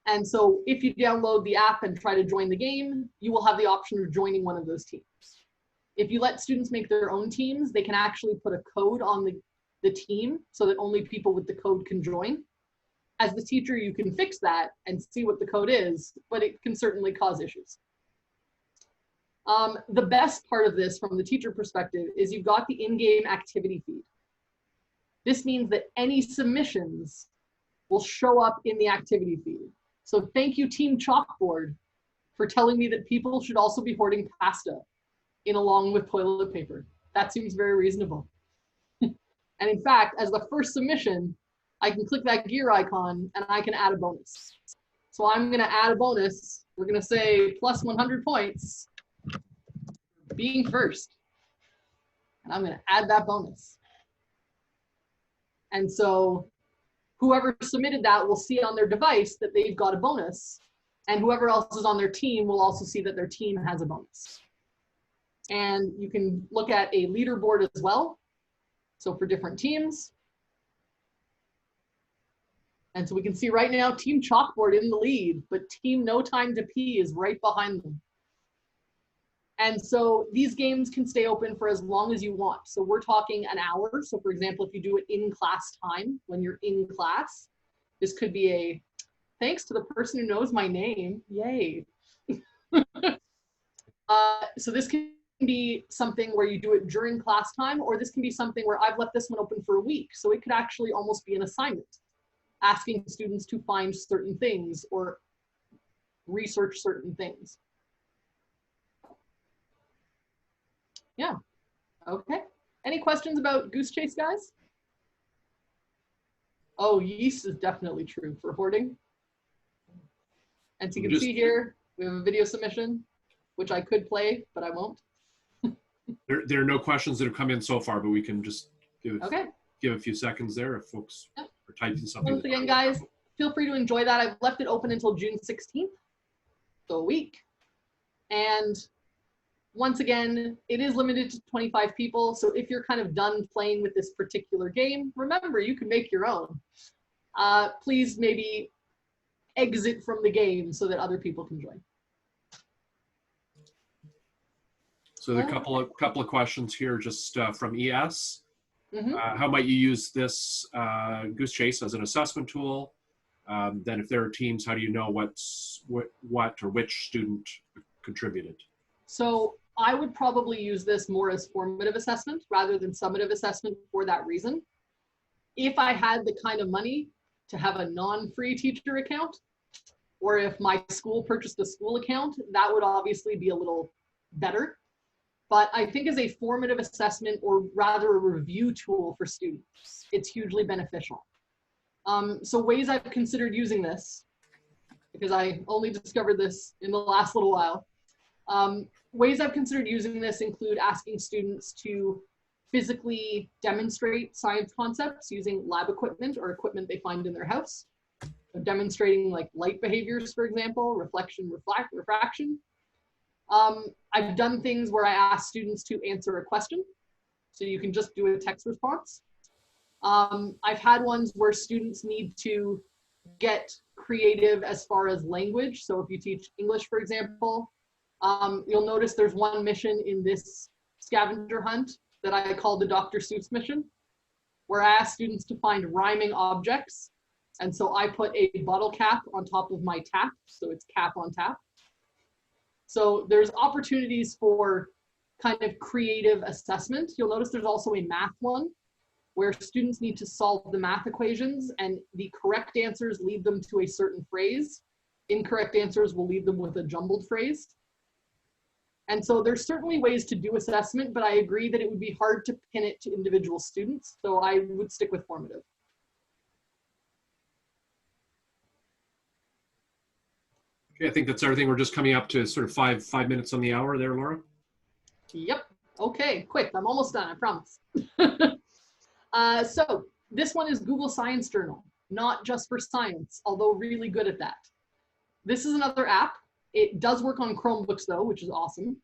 And so if you download the app and try to join the game, you will have the option of joining one of those teams. If you let students make their own teams, they can actually put a code on the team so that only people with the code can join. As the teacher, you can fix that and see what the code is, but it can certainly cause issues. The best part of this from the teacher perspective is you've got the in-game activity feed. This means that any submissions will show up in the activity feed. So thank you, Team Chalkboard, for telling me that people should also be hoarding pasta in along with toilet paper. That seems very reasonable. And in fact, as the first submission, I can click that gear icon and I can add a bonus. So I'm gonna add a bonus. We're gonna say plus 100 points, being first. And I'm gonna add that bonus. And so whoever submitted that will see on their device that they've got a bonus. And whoever else is on their team will also see that their team has a bonus. And you can look at a leaderboard as well. So for different teams. And so we can see right now, Team Chalkboard in the lead, but Team No Time to Pee is right behind them. And so these games can stay open for as long as you want. So we're talking an hour. So for example, if you do it in class time, when you're in class, this could be a, thanks to the person who knows my name, yay. So this can be something where you do it during class time, or this can be something where I've left this one open for a week. So it could actually almost be an assignment, asking students to find certain things or research certain things. Yeah, okay. Any questions about GooseChase, guys? Oh, yeast is definitely true for hoarding. And so you can see here, we have a video submission, which I could play, but I won't. There are no questions that have come in so far, but we can just give a few seconds there if folks are typing something. Once again, guys, feel free to enjoy that. I've left it open until June 16th, so a week. And once again, it is limited to 25 people. So if you're kind of done playing with this particular game, remember, you can make your own. Please maybe exit from the game so that other people can join. So a couple of questions here just from ES. Mm-hmm. How might you use this GooseChase as an assessment tool? Then if there are teams, how do you know what or which student contributed? So I would probably use this more as formative assessment rather than summative assessment for that reason. If I had the kind of money to have a non-free teacher account, or if my school purchased a school account, that would obviously be a little better. But I think as a formative assessment, or rather a review tool for students, it's hugely beneficial. So ways I've considered using this, because I only discovered this in the last little while. Ways I've considered using this include asking students to physically demonstrate science concepts using lab equipment or equipment they find in their house. So demonstrating like light behaviors, for example, reflection, refraction. I've done things where I ask students to answer a question. So you can just do a text response. I've had ones where students need to get creative as far as language. So if you teach English, for example, you'll notice there's one mission in this scavenger hunt that I call the Dr. Seuss mission, where I ask students to find rhyming objects. And so I put a bottle cap on top of my tap, so it's cap on tap. So there's opportunities for kind of creative assessment. You'll notice there's also a math one where students need to solve the math equations, and the correct answers lead them to a certain phrase. Incorrect answers will lead them with a jumbled phrase. And so there's certainly ways to do assessment, but I agree that it would be hard to pin it to individual students. So I would stick with formative. Okay, I think that's everything. We're just coming up to sort of five minutes on the hour there, Laura. Yep. Okay, quick. I'm almost done, I promise. So this one is Google Science Journal, not just for science, although really good at that. This is another app. It does work on Chromebooks though, which is awesome.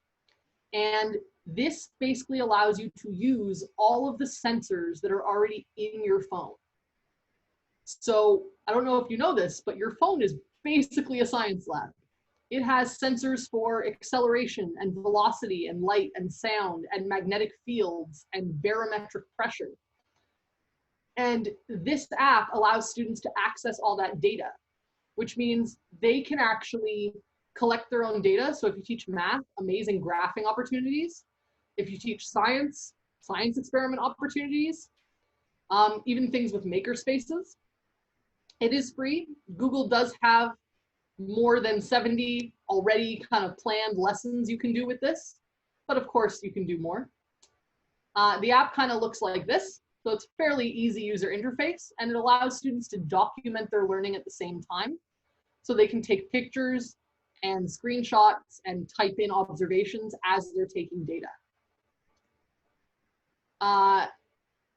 And this basically allows you to use all of the sensors that are already in your phone. So I don't know if you know this, but your phone is basically a science lab. It has sensors for acceleration and velocity and light and sound and magnetic fields and barometric pressure. And this app allows students to access all that data, which means they can actually collect their own data. So if you teach math, amazing graphing opportunities. If you teach science, science experiment opportunities, even things with maker spaces. It is free. Google does have more than 70 already kind of planned lessons you can do with this, but of course you can do more. The app kind of looks like this. So it's fairly easy user interface, and it allows students to document their learning at the same time. So they can take pictures and screenshots and type in observations as they're taking data.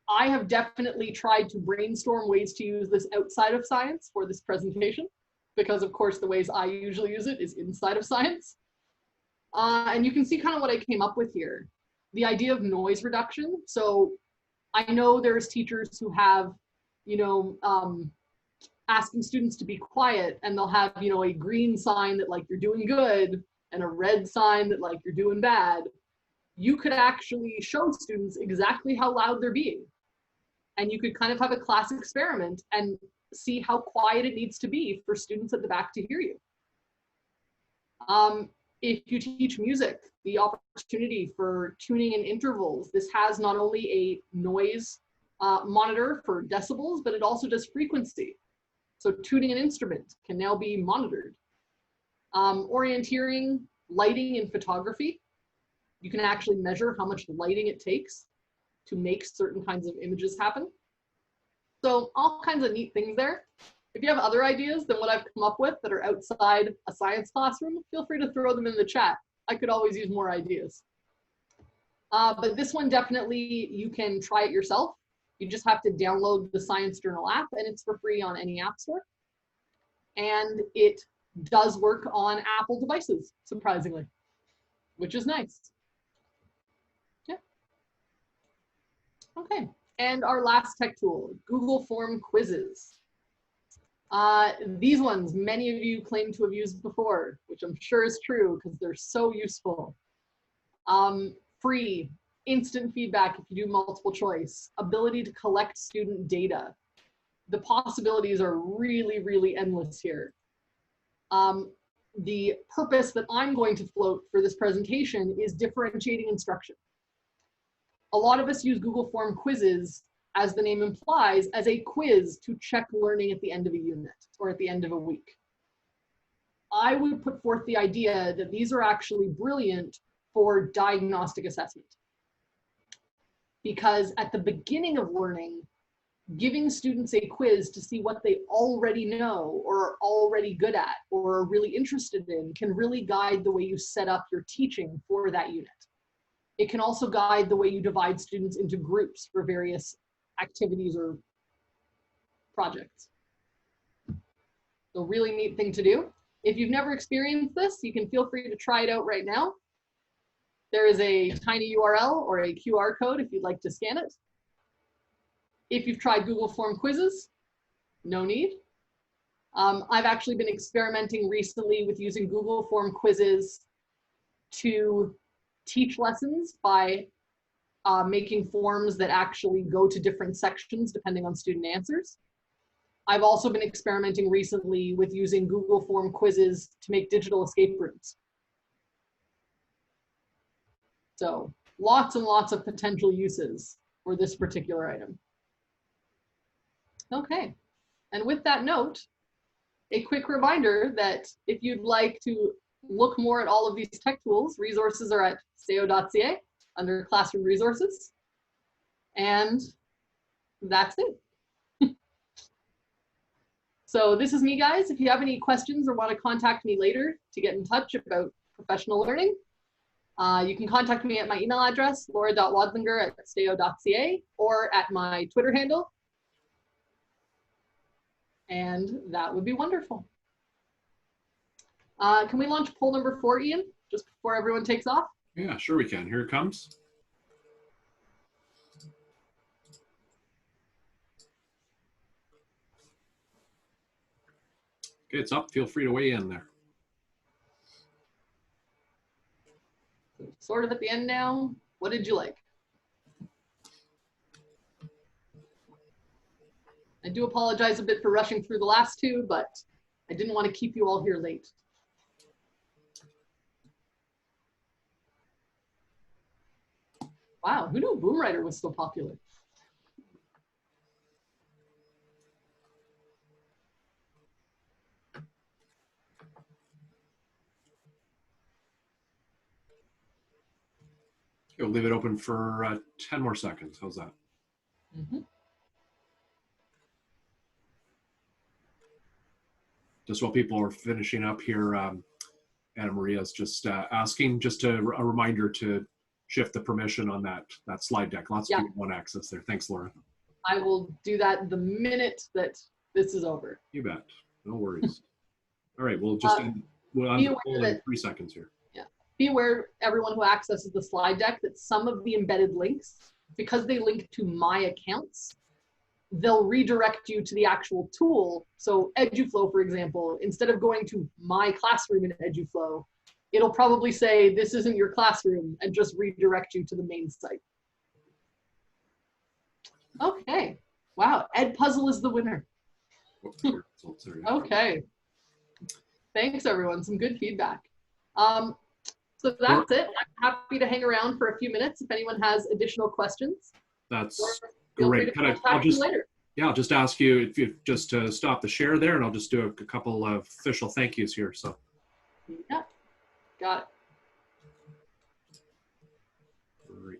I have definitely tried to brainstorm ways to use this outside of science for this presentation. because of course the ways I usually use it is inside of science. And you can see kind of what I came up with here. The idea of noise reduction. So I know there's teachers who have, you know, asking students to be quiet, and they'll have, you know, a green sign that like you're doing good and a red sign that like you're doing bad. You could actually show students exactly how loud they're being. And you could kind of have a class experiment and see how quiet it needs to be for students at the back to hear you. If you teach music, the opportunity for tuning in intervals. This has not only a noise monitor for decibels, but it also does frequency. So tuning an instrument can now be monitored. Orienteering, lighting in photography. You can actually measure how much lighting it takes to make certain kinds of images happen. So all kinds of neat things there. If you have other ideas than what I've come up with that are outside a science classroom, feel free to throw them in the chat. I could always use more ideas. But this one definitely, you can try it yourself. You just have to download the Science Journal app, and it's for free on any app store. And it does work on Apple devices, surprisingly, which is nice. Yeah. Okay, and our last tech tool, Google Form quizzes. These ones, many of you claim to have used before, which I'm sure is true because they're so useful. Free, instant feedback if you do multiple choice, ability to collect student data. The possibilities are really, really endless here. The purpose that I'm going to float for this presentation is differentiating instruction. A lot of us use Google Form quizzes, as the name implies, as a quiz to check learning at the end of a unit or at the end of a week. I would put forth the idea that these are actually brilliant for diagnostic assessment. Because at the beginning of learning, giving students a quiz to see what they already know or are already good at or are really interested in can really guide the way you set up your teaching for that unit. It can also guide the way you divide students into groups for various activities or projects. So really neat thing to do. If you've never experienced this, you can feel free to try it out right now. There is a tiny URL or a QR code if you'd like to scan it. If you've tried Google Form quizzes, no need. I've actually been experimenting recently with using Google Form quizzes to teach lessons by making forms that actually go to different sections depending on student answers. I've also been experimenting recently with using Google Form quizzes to make digital escape rooms. So lots and lots of potential uses for this particular item. Okay, and with that note, a quick reminder that if you'd like to look more at all of these tech tools, resources are at steo.ca under Classroom Resources. And that's it. So this is me, guys. If you have any questions or want to contact me later to get in touch about professional learning, you can contact me at my email address, laura.wodlinger@steo.ca, or at my Twitter handle. And that would be wonderful. Can we launch poll number 4, Ian, just before everyone takes off? Yeah, sure we can. Here it comes. Okay, it's up. Feel free to weigh in there. Sort of at the end now. What did you like? I do apologize a bit for rushing through the last two, but I didn't want to keep you all here late. Wow, who knew BoomWriter was so popular? We'll leave it open for 10 more seconds. How's that? Mm-hmm. Just while people are finishing up here, Anna Maria's just asking, just a reminder to shift the permission on that slide deck. Lots of people want access there. Thanks, Laura. I will do that the minute that this is over. You bet. No worries. All right, we'll just we'll be aware unfold in that 3 seconds here. be aware, everyone who accesses the slide deck, that some of the embedded links, because they link to my accounts, they'll redirect you to the actual tool. So EduFlow, for example, instead of going to my classroom in EduFlow, it'll probably say, this isn't your classroom, and just redirect you to the main site. Okay. Wow, EdPuzzle is the winner. Okay. Thanks, everyone. Some good feedback. So that's it. I'm happy to hang around for a few minutes if anyone has additional questions. That's Feel free great. to contact me later. Yeah, I'll just ask you if you just stop the share there, and I'll just do a couple of official thank yous here. So. Yeah, got it. Great.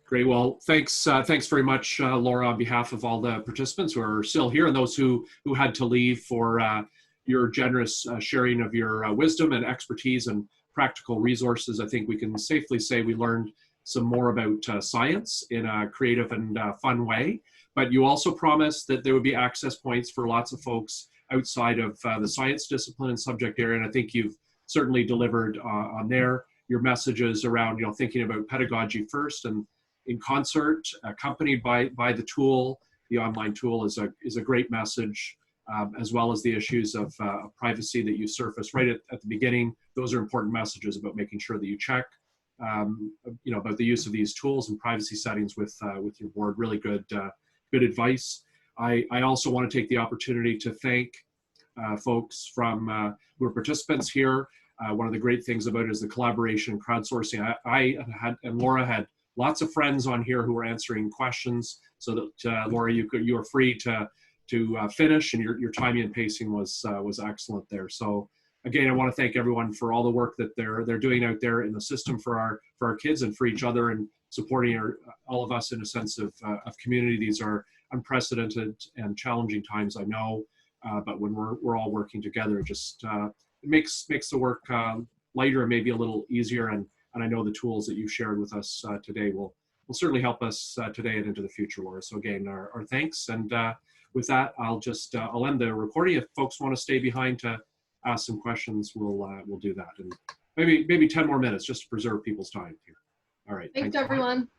Great. Well, thanks very much, Laura, on behalf of all the participants who are still here and those who had to leave, for your generous sharing of your wisdom and expertise and practical resources. I think we can safely say we learned some more about science in a creative and fun way. But you also promised that there would be access points for lots of folks outside of the science discipline and subject area. And I think you've certainly delivered on there. Your messages around, thinking about pedagogy first and in concert, accompanied by the tool, the online tool, is a great message, as well as the issues of privacy that you surfaced right at the beginning. Those are important messages about making sure that you check, about the use of these tools and privacy settings with your board. Really good advice. I also want to take the opportunity to thank folks from who are participants here. One of the great things about it is the collaboration and crowdsourcing. I and Laura had lots of friends on here who were answering questions, so that Laura, you were free to finish, and your timing and pacing was excellent there. So again, I want to thank everyone for all the work that they're doing out there in the system for our kids and for each other, and supporting all of us in a sense of community. These are unprecedented and challenging times, I know, but when we're all working together, it just it makes the work lighter and maybe a little easier. And I know the tools that you shared with us today will certainly help us today and into the future, Laura. So again, our thanks. And with that, I'll end the recording. If folks want to stay behind to ask some questions, we'll do that. And maybe 10 more minutes just to preserve people's time here. All right. Thanks everyone.